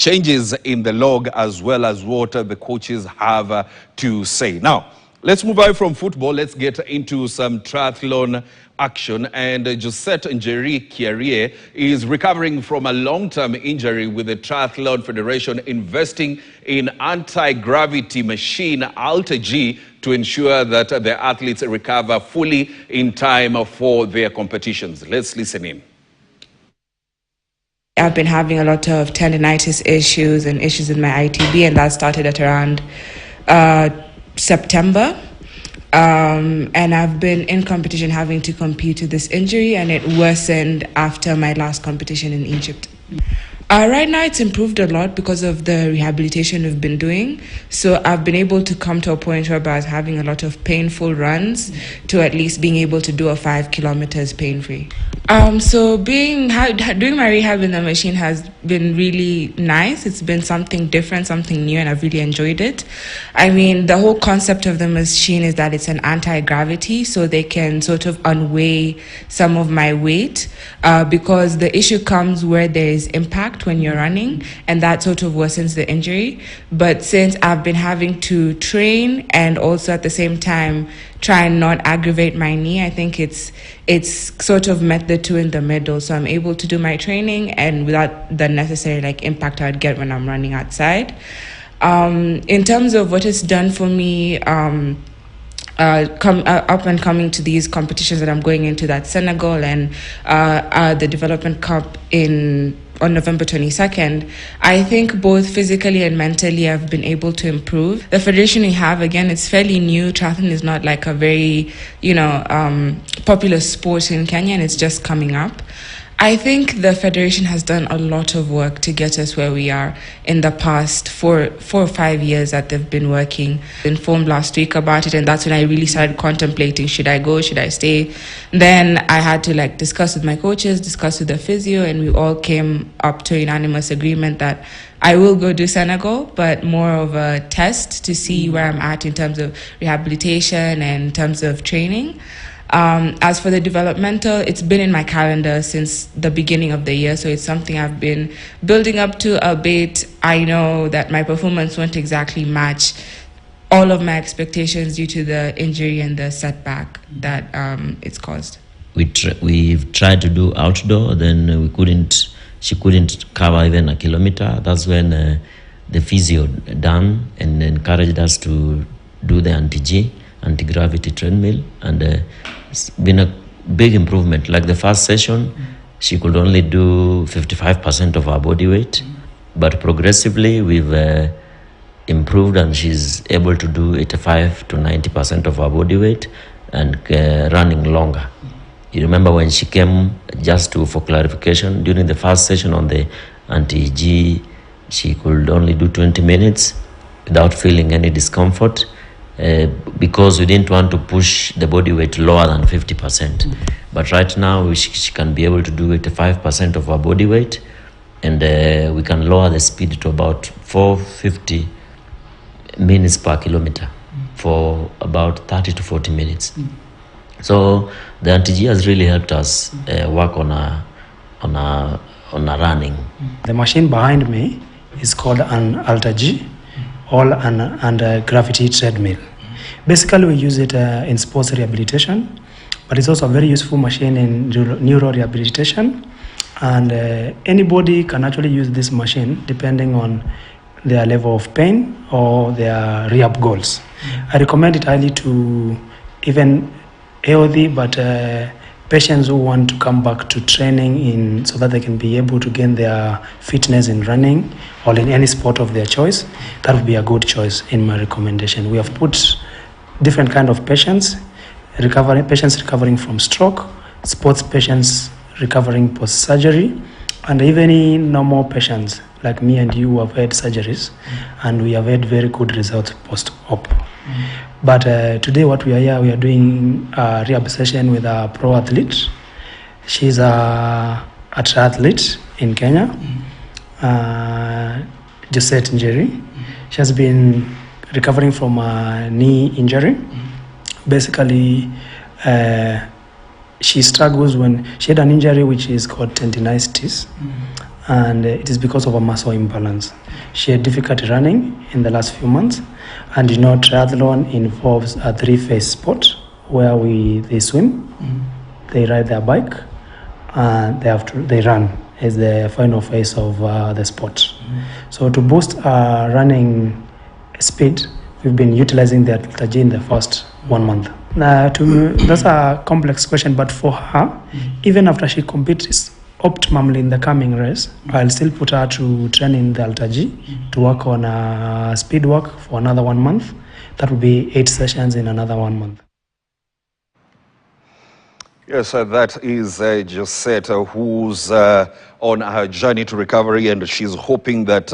changes in the log as well as what the coaches have to say. Now, let's move away from football. Let's get into some triathlon action. And Josette Njeri Kiarie is recovering from a long-term injury, with the Triathlon Federation investing in anti-gravity machine Alta-G to ensure that the athletes recover fully in time for their competitions. Let's listen in. I've been having a lot of tendinitis issues and issues in my ITB, and that started at around September. And I've been in competition having to compete with this injury, and it worsened after my last competition in Egypt. Right now it's improved a lot because of the rehabilitation we've been doing. So I've been able to come to a point where I was having a lot of painful runs to at least being able to do a 5 kilometers pain-free. So doing my rehab in the machine has been really nice. It's been something different, something new, and I've really enjoyed it. I mean, the whole concept of the machine is that it's an anti-gravity, so they can sort of unweigh some of my weight, because the issue comes where there is impact when you're running, and that sort of worsens the injury. But since I've been having to train and also at the same time try and not aggravate my knee, I think it's sort of met the two in the middle. So I'm able to do my training and without the necessary impact I'd get when I'm running outside. In terms of what it's done for me, up and coming to these competitions that I'm going into, that Senegal and the Development Cup on November 22nd, I think both physically and mentally I've been able to improve. The federation we have, again, it's fairly new. Triathlon is not like a very, popular sport in Kenya, and it's just coming up. I think the federation has done a lot of work to get us where we are in the past 4 or 5 years that they've been working. Informed last week about it, and that's when I really started contemplating, should I go, should I stay? Then I had to discuss with my coaches, discuss with the physio, and we all came up to a unanimous agreement that I will go do Senegal, but more of a test to see where I'm at in terms of rehabilitation and in terms of training. As for the developmental, it's been in my calendar since the beginning of the year, so it's something I've been building up to a bit. I know that my performance won't exactly match all of my expectations due to the injury and the setback that it's caused. We've tried to do outdoor, then she couldn't cover even a kilometer. That's when the physio done and encouraged us to do the anti-gravity treadmill, and it's been a big improvement. Like the first session, she could only do 55% of her body weight, but progressively we've improved, and she's able to do 85 to 90% of her body weight and running longer. You remember when she came, just for clarification, during the first session on the anti-G, she could only do 20 minutes without feeling any discomfort. Because we didn't want to push the body weight lower than 50%. But right now she can be able to do 85% of her body weight, and we can lower the speed to about 450 minutes per kilometer for about 30 to 40 minutes. So the anti-G has really helped us work on a running. The machine behind me is called an Alta-G, and gravity treadmill. Basically, we use it in sports rehabilitation, but it's also a very useful machine in neuro rehabilitation. And anybody can actually use this machine depending on their level of pain or their rehab goals. I recommend it highly to even healthy but patients who want to come back to training so that they can be able to gain their fitness in running or in any sport of their choice. That would be a good choice in my recommendation. We have put different kind of patients recovering from stroke, sports patients recovering post-surgery, and even normal patients like me and you who have had surgeries, and we have had very good results post-op. But today what we are doing a rehab session with a pro athlete. She's a triathlete in Kenya, Josette Njeri. She has been recovering from a knee injury. Basically, she struggles when she had an injury which is called tendinitis. and it is because of a muscle imbalance. She had difficulty running in the last few months, and triathlon involves a three-phase sport where they swim, they ride their bike, and they run is the final phase of the sport. So to boost running speed, we've been utilizing the AlterG in the first 1 month. That's a complex question, but for her, even after she competes optimally in the coming race, I'll still put her to train in the AlterG to work on speed work for another 1 month. That will be 8 sessions in another 1 month. Yes, that is Josette, who's on her journey to recovery, and she's hoping that